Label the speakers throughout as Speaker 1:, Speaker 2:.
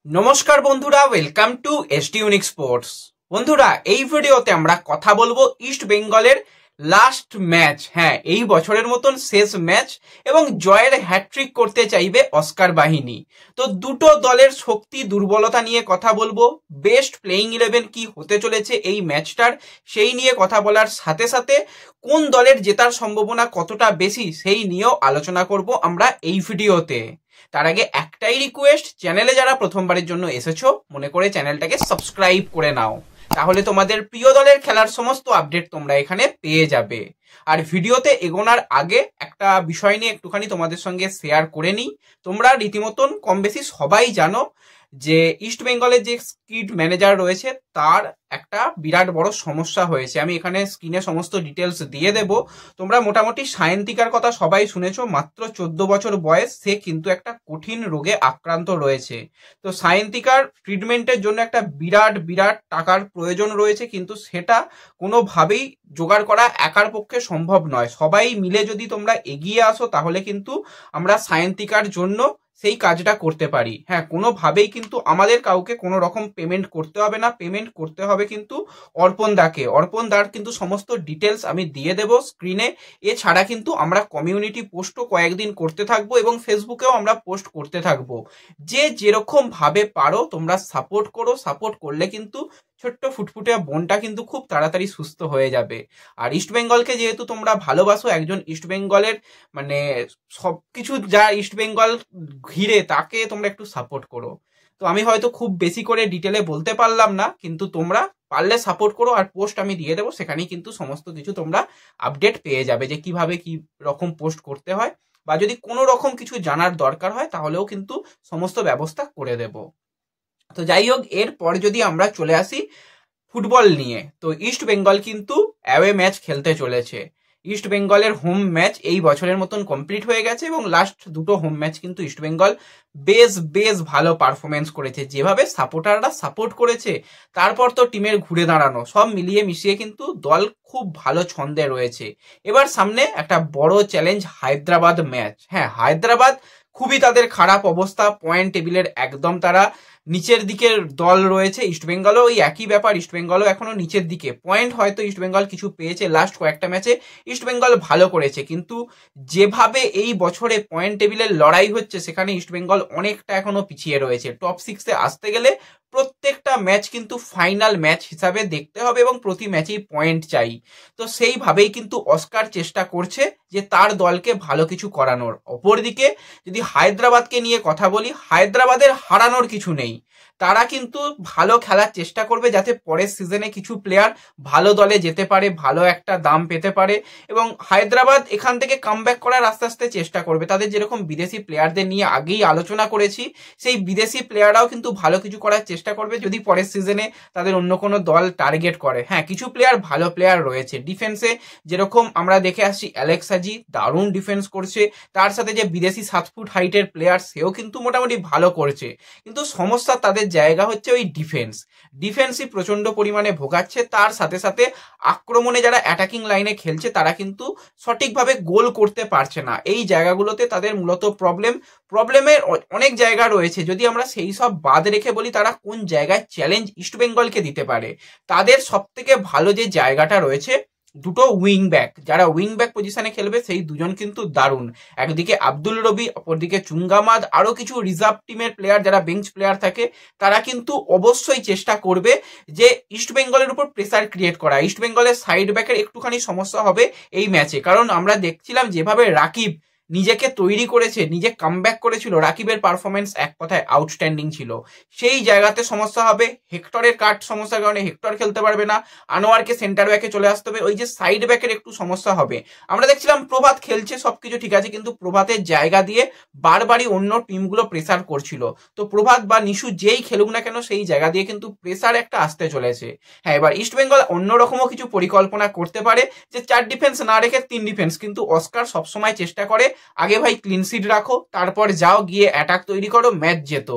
Speaker 1: নমস্কার বন্ধুরা, welcome to ST unique sports. বন্ধুরা, এই ভিডিওতে আমরা কথা বলবো ইস্ট বেঙ্গলের লাস্ট ম্যাচ, এই বছরের মতন শেষ ম্যাচ এবং জয়ের হ্যাট্রিক করতে চাইবে অস্কার বাহিনী। তো দুটো দলের শক্তি দুর্বলতা নিয়ে কথা বলবো, বেস্ট প্লেইং 11 কি হতে চলেছে এই ম্যাচটার সেই নিয়ে কথা বলার সাথে সাথে কোন দলের জেতার সম্ভাবনা কতটা বেশি সেই নিয়েও আলোচনা করব আমরা এই ভিডিওতে। তার আগে একটাই রিকোয়েস্ট, চ্যানেলে যারা প্রথমবারের জন্য এসেছো মনে করে চ্যানেলটাকে সাবস্ক্রাইব করে নাও, তাহলে তোমাদের প্রিয় দলের খেলার সমস্ত আপডেট তোমরা এখানে পেয়ে যাবে। আর ভিডিওতে এগোনোর আগে একটা বিষয় নিয়ে একটুখানি তোমাদের সঙ্গে শেয়ার করে নিই। তোমরা রীতিমতন কম বেশি সবাই জানো যে ইস্ট বেঙ্গলের যে স্কিড ম্যানেজার রয়েছে তার একটা বিরাট বড় সমস্যা হয়েছে। আমি এখানে স্ক্রিনে সমস্ত ডিটেলস দিয়ে দেব। তোমরা মোটামুটি সায়ন্তিকার কথা সবাই শুনেছো, মাত্র 14 বছর বয়স, সে কিন্তু একটা কঠিন রোগে আক্রান্ত রয়েছে। তো সায়ন্তিকার ট্রিটমেন্টের জন্য একটা বিরাট টাকার প্রয়োজন রয়েছে, কিন্তু সেটা কোনোভাবেই জোগাড় করা একার পক্ষে সম্ভব নয়। সবাই মিলে যদি তোমরা এগিয়ে আসো তাহলে কিন্তু আমরা সায়ন্তিকার জন্য সেই কাজটা করতে পারি। কোনোভাবেই কিন্তু আমাদের কাউকে কোনো রকম পেমেন্ট করতে হবে না, পেমেন্ট করতে হবে কিন্তু অর্পণ দার কিন্তু সমস্ত ডিটেলস আমি দিয়ে দেব স্ক্রিনে। এছাড়া কিন্তু আমরা কমিউনিটি পোস্টও কয়েকদিন করতে থাকবো এবং ফেসবুকেও আমরা পোস্ট করতে থাকবো। যে যেরকম ভাবে পারো তোমরা সাপোর্ট করো, সাপোর্ট করলে কিন্তু ছোট্ট ফুটফুটে বোনটা কিন্তু খুব তাড়াতাড়ি সুস্থ হয়ে যাবে। আর ইস্ট বেঙ্গলকে যেহেতু তোমরা ভালোবাসো, একজন ইস্ট বেঙ্গলের মানে সবকিছু যা ইস্ট বেঙ্গল ঘিরে তাকে তোমরা একটু সাপোর্ট করো। তো আমি হয়তো খুব বেশি করে ডিটেলে বলতে পারলাম না, কিন্তু তোমরা পারলে সাপোর্ট করো। আর পোস্ট আমি দিয়ে দেবো, সেখানেই কিন্তু সমস্ত কিছু তোমরা আপডেট পেয়ে যাবে যে কিভাবে কি রকম পোস্ট করতে হয়, বা যদি কোনো রকম কিছু জানার দরকার হয় তাহলেও কিন্তু সমস্ত ব্যবস্থা করে দেব। তো যাই হোক, এরপর যদি আমরা চলে আসি ফুটবল নিয়ে, তো ইস্ট বেঙ্গল কিন্তু অ্যাওয়ে ম্যাচ খেলতে চলেছে। ইস্ট বেঙ্গলের হোম ম্যাচ এই বছরের মতন কমপ্লিট হয়ে গেছে এবং লাস্ট দুটো হোম ম্যাচ কিন্তু ইস্ট বেঙ্গল বেশ ভালো পারফরমেন্স করেছে। যেভাবে সাপোর্টাররা সাপোর্ট করেছে, তারপর তো টিমের ঘুরে দাঁড়ানো, সব মিলিয়ে মিশিয়ে কিন্তু দল খুব ভালো ছন্দে রয়েছে। এবার সামনে একটা বড় চ্যালেঞ্জ, হায়দ্রাবাদ ম্যাচ। হায়দ্রাবাদ খুবই তাদের খারাপ অবস্থা, পয়েন্ট টেবিলের একদম তারা নিচের দিকের দল রয়েছে। ইস্টবেঙ্গলও ওই একই ব্যাপার, ইস্টবেঙ্গলও এখনো নিচের দিকে। পয়েন্ট হয়তো ইস্টবেঙ্গল কিছু পেয়েছে, লাস্ট কয়েকটা ম্যাচে ইস্টবেঙ্গল ভালো করেছে, কিন্তু যেভাবে এই বছরে পয়েন্ট টেবিলের লড়াই হচ্ছে সেখানে ইস্টবেঙ্গল অনেকটা এখনো পিছিয়ে রয়েছে। টপ 6-এ আসতে গেলে প্রত্যেকটা ম্যাচ কিন্তু ফাইনাল ম্যাচ হিসাবে দেখতে হবে এবং প্রতি ম্যাচেই পয়েন্ট চাই। তো সেইভাবেই কিন্তু অস্কার চেষ্টা করছে যে তার দলকে ভালো কিছু করানোর। অপরদিকে যদি হায়দ্রাবাদকে নিয়ে কথা বলি, হায়দ্রাবাদের হারানোর কিছু নেই। তারা কিন্তু ভালো খেলার চেষ্টা করবে যাতে পরের সিজনে কিছু প্লেয়ার ভালো দলে যেতে পারে, ভালো একটা দাম পেতে পারে, এবং হায়দ্রাবাদ এখান থেকে কামব্যাক করার আস্তে আস্তে চেষ্টা করবে। তাদের যেরকম বিদেশি প্লেয়ারদের নিয়ে আগেই আলোচনা করেছি, সেই বিদেশি প্লেয়াররাও কিন্তু ভালো কিছু করার চেষ্টা করবে যদি পরের সিজনে তাদের অন্য কোনো দল টার্গেট করে। কিছু প্লেয়ার ভালো প্লেয়ার রয়েছে ডিফেন্সে, যেরকম আমরা দেখে আসছি অ্যালেক্স হাজি দারুণ ডিফেন্স করছে, তার সাথে যে বিদেশি 7 ফুট হাইটের প্লেয়ার সেও কিন্তু মোটামুটি ভালো করছে। কিন্তু সমস্যা তাদের জায়গা হচ্ছে ওই ডিফেন্সই প্রচন্ড পরিমাণে ভোগাচ্ছে। তার সাথে সাথে আক্রমণে যারা অ্যাটাকিং লাইনে খেলছে তারা কিন্তু সঠিকভাবে গোল করতে পারছে না। এই জায়গাগুলোতে তাদের মূলত প্রবলেমের অনেক জায়গা রয়েছে। যদি আমরা সেই সব বাদ রেখে বলি তারা কোন জায়গায় চ্যালেঞ্জ ইস্টবেঙ্গলকে দিতে পারে, তাদের সব থেকে ভালো যে জায়গাটা রয়েছে, দুটো উইং ব্যাক, যারা উইং ব্যাক পজিশনে খেলবে সেই দুজন কিন্তু দারুণ। একদিকে আব্দুল রবি, অপরদিকে চুঙ্গামাদ, আরো কিছু রিজার্ভ টিমের প্লেয়ার যারা বেঞ্চ প্লেয়ার থাকে, তারা কিন্তু অবশ্যই চেষ্টা করবে যে ইস্ট বেঙ্গলের উপর প্রেসার ক্রিয়েট করা। ইস্ট বেঙ্গলের সাইড ব্যাকের একটুখানি সমস্যা হবে এই ম্যাচে, কারণ আমরা দেখছিলাম যেভাবে রাকিব নিজেকে তৈরি করেছে, নিজে কামব্যাক করেছিল, রাকিবের পারফরমেন্স এক কথায় আউটস্ট্যান্ডিং ছিল। সেই জায়গাতে সমস্যা হবে। হেক্টরের কাট সমস্যার কারণে হেক্টর খেলতে পারবে না, আনোয়ারকে সেন্টার ব্যাকে চলে আসতে হবে, ওই যে সাইড ব্যাকের একটু সমস্যা হবে। আমরা দেখছিলাম প্রভাত খেলছে, সবকিছু ঠিক আছে, কিন্তু প্রভাতের জায়গা দিয়ে বারবারই অন্য টিমগুলো প্রেসার করছিল। তো প্রভাত বা নিশু যেই খেলুক না কেন সেই জায়গা দিয়ে কিন্তু প্রেসার একটা আসতে চলেছে। এবার ইস্টবেঙ্গল অন্যরকমও কিছু পরিকল্পনা করতে পারে, যে 4 ডিফেন্স না রেখে 3 ডিফেন্স, কিন্তু অস্কার সবসময় চেষ্টা করে আগে ভাই ক্লিন শিট রাখো, তারপর যাও গিয়ে অ্যাটাক তৈরি করো, ম্যাচ যেত।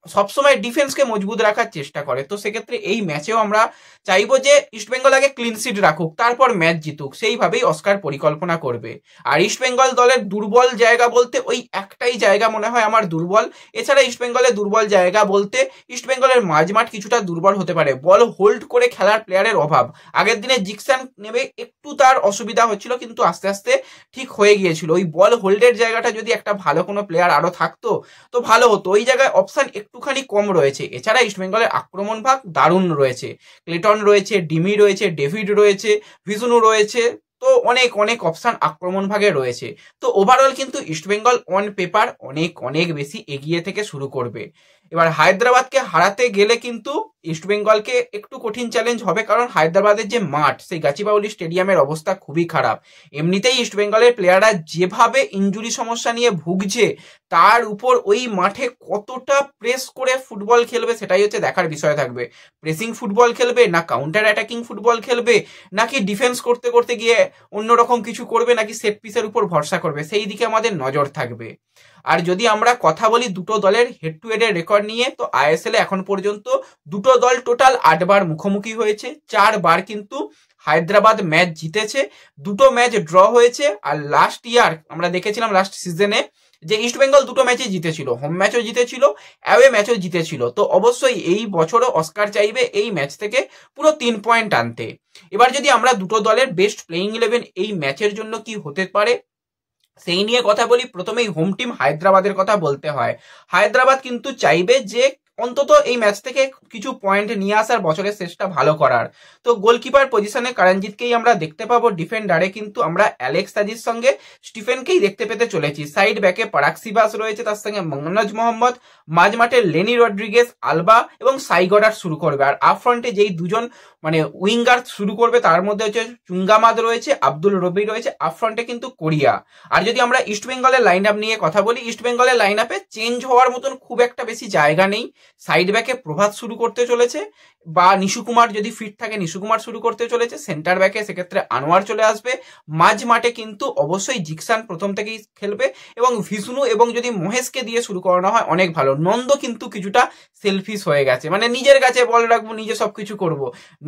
Speaker 1: সবসময় ডিফেন্সকে মজবুত রাখার চেষ্টা করে। তো সেক্ষেত্রে এই ম্যাচেও আমরা চাইবো যে ইস্টবেঙ্গল আগে ক্লিন শিট রাখুক, তারপর ম্যাচ জিতুক, সেইভাবেই অস্কার পরিকল্পনা করবে। আর ইস্টবেঙ্গল দলের দুর্বল জায়গা বলতে ওই একটাই জায়গা মনে হয় আমার দুর্বল, এছাড়া ইস্টবেঙ্গলের দুর্বল জায়গা বলতে ইস্টবেঙ্গলের মাঝমাঠ কিছুটা দুর্বল হতে পারে, বল হোল্ড করে খেলার প্লেয়ারের অভাব। আগের দিনে জিকসান নেবে একটু তার অসুবিধা হচ্ছিল, কিন্তু আস্তে আস্তে ঠিক হয়ে গিয়েছিল। ওই বল হোল্ডের জায়গাটা যদি একটা ভালো কোনো প্লেয়ার আরো থাকতো তো ভালো হতো, ওই জায়গায় অপশন একটুখানি কম রয়েছে। এছাড়া ইস্টবেঙ্গলের আক্রমণ ভাগ দারুণ রয়েছে, ক্লেটন রয়েছে, ডিমি রয়েছে, ডেভিড রয়েছে, ভিজনু রয়েছে, তো অনেক অনেক অপশন আক্রমণ ভাগে রয়েছে। তো ওভারঅল কিন্তু ইস্টবেঙ্গল অন পেপার অনেক অনেক বেশি এগিয়ে থেকে শুরু করবে। এবার হায়দ্রাবাদকে হারাতে গেলে কিন্তু ইস্টবেঙ্গলকে একটু কঠিন চ্যালেঞ্জ হবে, কারণ হায়দ্রাবাদের যে মাঠ সেই গাচিবাউলি স্টেডিয়ামের অবস্থা খুবই খারাপ। এমনিতেই ইস্টবেঙ্গলের প্লেয়াররা যেভাবে ইনজুরি সমস্যা নিয়ে ভুগছে, তার উপর ওই মাঠে কতটা প্রেস করে ফুটবল খেলবে সেটাই হচ্ছে দেখার বিষয় থাকবে। প্রেসিং ফুটবল খেলবে না কাউন্টার অ্যাটাকিং ফুটবল খেলবে, নাকি ডিফেন্স করতে করতে গিয়ে অন্যরকম কিছু করবে, নাকি সেট পিসের উপর ভরসা করবে, সেই দিকে আমাদের নজর থাকবে। আর যদি আমরা কথা বলি দুটো দলের হেড টু হেডের রেকর্ড নিয়ে, তো আইএসএল এখন পর্যন্ত দুটো দল টোটাল 8 বার মুখোমুখি হয়েছে, 4 বার কিন্তু হায়দ্রাবাদ ম্যাচ জিতেছে, দুটো ম্যাচ ড্র হয়েছে। আর লাস্ট ইয়ার আমরা দেখেছিলাম লাস্ট সিজনে যে ইস্টবেঙ্গল দুটো ম্যাচে জিতেছিল, হোম ম্যাচও জিতেছিল, অ্যাওয়ে ম্যাচও জিতেছিল। তো অবশ্যই এই বছরও অস্কার চাইবে এই ম্যাচ থেকে পুরো 3 পয়েন্ট আনতে। এবার যদি আমরা দুটো দলের বেস্ট প্লেইং 11 এই ম্যাচের জন্য কি হতে পারে সেই নিয়ে কথা বলি, প্রথমেই হোম টিম হায়দ্রাবাদের কথা বলতে হয়। হায়দ্রাবাদ কিন্তু চাইবে যে অন্তত এই ম্যাচ থেকে কিছু পয়েন্ট নিয়ে আসার, বছরের শেষটা ভালো করার। তো গোলকিপার পজিশনে করণজিৎকেই আমরা দেখতে পাবো, ডিফেন্ডারে কিন্তু আমরা অ্যালেক্স তাজির সঙ্গে স্টিফেনকেই দেখতে পেতে চলেছি। সাইড ব্যাকে পারাক্সিবাস রয়েছে, তার সঙ্গে মঙ্গনজ মোহাম্মদ, মাঝমাঠে লেনি রড্রিগেস, আলবা এবং সাইগডার শুরু করবে। আর আপ ফ্রন্টে যেই দুজন মানে উইঙ্গার শুরু করবে তার মধ্যে হচ্ছে চুঙ্গামাদ রয়েছে, আব্দুল রবি রয়েছে, আপ ফ্রন্টে কিন্তু কোরিয়া। আর যদি আমরা ইস্টবেঙ্গলের লাইন আপ নিয়ে কথা বলি, ইস্টবেঙ্গলের লাইন আপে চেঞ্জ হওয়ার মতন খুব একটা বেশি জায়গা নেই। সাইড ব্যাকে প্রভাত শুরু করতে চলেছে, বা নিশু কুমার যদি ফিট থাকে নিশু কুমার শুরু করতে চলেছে। সেন্টার ব্যাকে সেক্ষেত্রে আনোয়ার চলে আসবে। মাঝ মাঠে কিন্তু অবশ্যই জিকসান প্রথম থেকেই খেলবে, এবং ভিষ্ণু এবং যদি মহেশকে দিয়ে শুরু করানো হয় অনেক ভালো। নন্দ কিন্তু কিছুটা সেলফিশ হয়ে গেছে, মানে নিজের কাছে বল রাখবো, নিজে সবকিছু করব।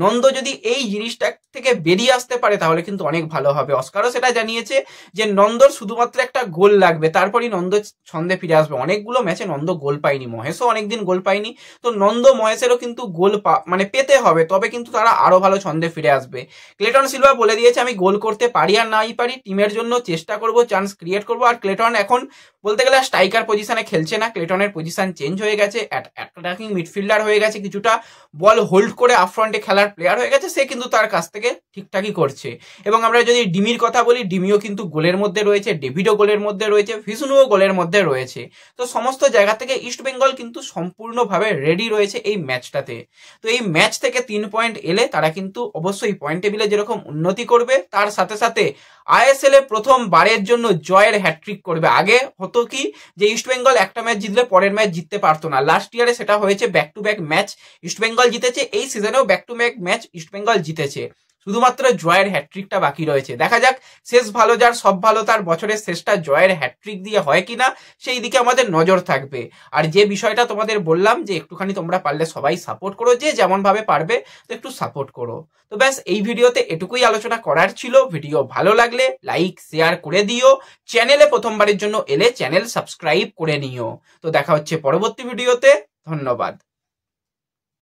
Speaker 1: নন্দ যদি এই জিনিসটা থেকে বেরিয়ে আসতে পারে তাহলে কিন্তু অনেক ভালো হবে। অস্কারও সেটা জানিয়েছে যে নন্দর শুধুমাত্র একটা গোল লাগবে, তারপরই নন্দ ছন্দে ফিরে আসবে। অনেকগুলো ম্যাচে নন্দ গোল পায়নি, মহেশও অনেকদিন গোল পায়নি। তো নন্দ মহেশেরও কিন্তু গোল মানে পেতে হবে, তবে কিন্তু তারা আরো ভালো ছন্দে ফিরে আসবে। ক্লেটন সিলভা বলে দিয়েছে আমি গোল করতে পারি আর নাই পারি, টিমের জন্য চেষ্টা করব, চান্স ক্রিয়েট করব। আর ক্লেটন এখন বলতে গেলে স্ট্রাইকার পজিশনে খেলছে না, ক্লেটনের পজিশন চেঞ্জ হয়ে গেছে, অ্যাটাকিং মিডফিল্ডার হয়ে গেছে, কিছুটা বল হোল্ড করে আপ ফ্রন্টে খেলার প্লেয়ার হয়ে গেছে। সে কিন্তু তার কাছ থেকে ঠিকঠাকই করছে। এবং আমরা যদি ডিমির কথা বলি, ডিমিও কিন্তু গোলের মধ্যে রয়েছে, ডেভিডও গোলের মধ্যে রয়েছে, ভিষ্ণুও গোলের মধ্যে রয়েছে। তো সমস্ত জায়গা থেকে ইস্টবেঙ্গল কিন্তু সম্পূর্ণভাবে রেডি রয়েছে এই ম্যাচটাতে। তো এই ম্যাচ থেকে 3 পয়েন্ট এলে তারা কিন্তু অবশ্যই পয়েন্ট টেবিলে যেরকম উন্নতি করবে, তার সাথে সাথে আইএসএল এ প্রথম বারের জন্য জয়ের হ্যাট্রিক করবে। আগে হতো কি যে ইস্টবেঙ্গল একটা ম্যাচ জিতলে পরের ম্যাচ জিততে পারতো না, লাস্ট ইয়ারে সেটা হয়েছে, back to back match East Bengal জিতেছে। এই সিজনেও back to back match East Bengal জিতেছে, শুধুমাত্র জয়ের হ্যাট্রিকটা বাকি রয়েছে। দেখা যাক শেষ ভালো যার সব ভালো তার, বছরের শেষটা জয়ের হ্যাট্রিক দিয়ে হয় কিনা সেই দিকে আমাদের নজর থাকবে। আর যে বিষয়টা তোমাদের বললাম যে একটুখানি তোমরা পারলে সবাই সাপোর্ট করো, যে যেমন ভাবে পারবে তো একটু সাপোর্ট করো। তো ব্যাস এই ভিডিওতে এটুকুই আলোচনা করার ছিল। ভিডিও ভালো লাগলে লাইক শেয়ার করে দিও, চ্যানেলে প্রথমবারের জন্য এলে চ্যানেল সাবস্ক্রাইব করে নিও। তো দেখা হচ্ছে পরবর্তী ভিডিওতে, ধন্যবাদ।